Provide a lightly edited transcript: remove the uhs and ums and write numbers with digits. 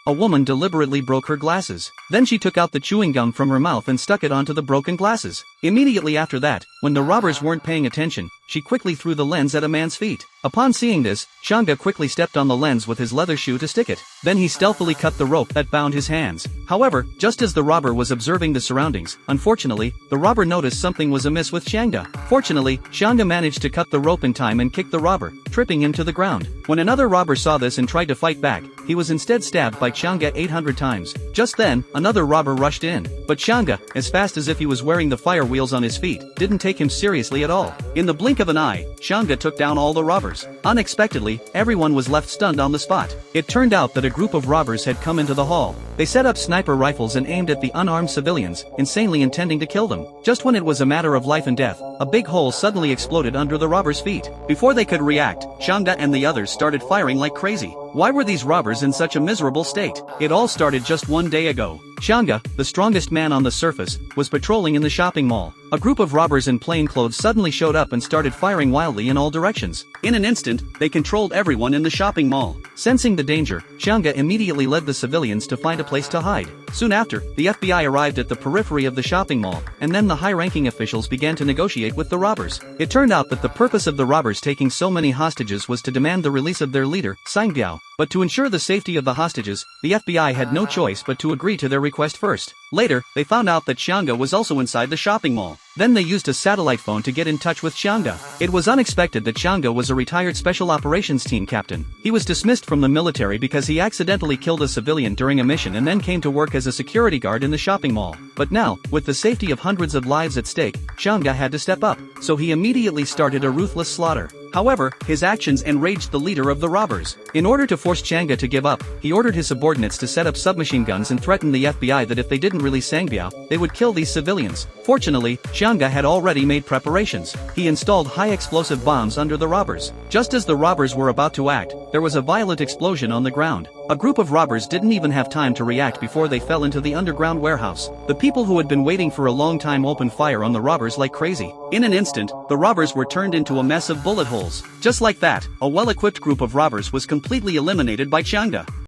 a woman deliberately broke her glasses. Then she took out the chewing gum from her mouth and stuck it onto the broken glasses. Immediately after that, when the robbers weren't paying attention, she quickly threw the lens at a man's feet. Upon seeing this, Chang'e quickly stepped on the lens with his leather shoe to stick it. Then he stealthily cut the rope that bound his hands. However, just as the robber was observing the surroundings, unfortunately, the robber noticed something was amiss with Chang'e. Fortunately, Chang'e managed to cut the rope in time and kicked the robber, tripping him to the ground. When another robber saw this and tried to fight back, he was instead stabbed by Chang'e 800 times. Just then, another robber rushed in, but Chang'e, as fast as if he was wearing the fire wheels on his feet, didn't take him seriously at all. In the blink of an eye, Chang'e took down all the robbers. Unexpectedly, everyone was left stunned on the spot. It turned out that a group of robbers had come into the hall. They set up sniper rifles and aimed at the unarmed civilians, insanely intending to kill them. Just when it was a matter of life and death, a big hole suddenly exploded under the robbers' feet. Before they could react, Chang'e and the others started firing like crazy. Why were these robbers in such a miserable state? It all started just one day ago. Chang'e, the strongest man on the surface, was patrolling in the shopping mall. A group of robbers in plain clothes suddenly showed up and started firing wildly in all directions. In an instant, they controlled everyone in the shopping mall. Sensing the danger, Chang'e immediately led the civilians to find a place to hide. Soon after, the FBI arrived at the periphery of the shopping mall, and then the high-ranking officials began to negotiate with the robbers. It turned out that the purpose of the robbers taking so many hostages was to demand the release of their leader, Sangbiao. But to ensure the safety of the hostages, the FBI had no choice but to agree to their request first. Later, they found out that Chang'e was also inside the shopping mall. Then they used a satellite phone to get in touch with Chang'e. It was unexpected that Chang'e was a retired special operations team captain. He was dismissed from the military because he accidentally killed a civilian during a mission and then came to work as a security guard in the shopping mall. But now, with the safety of hundreds of lives at stake, Chang'e had to step up, so he immediately started a ruthless slaughter. However, his actions enraged the leader of the robbers. In order to force Chang'e to give up, he ordered his subordinates to set up submachine guns and threatened the FBI that if they didn't release Sangbiao, they would kill these civilians. Fortunately, Chang'e had already made preparations. He installed high-explosive bombs under the robbers. Just as the robbers were about to act, there was a violent explosion on the ground. A group of robbers didn't even have time to react before they fell into the underground warehouse. The people who had been waiting for a long time opened fire on the robbers like crazy. In an instant, the robbers were turned into a mess of bullet holes. Just like that, a well-equipped group of robbers was completely eliminated by Chang'e.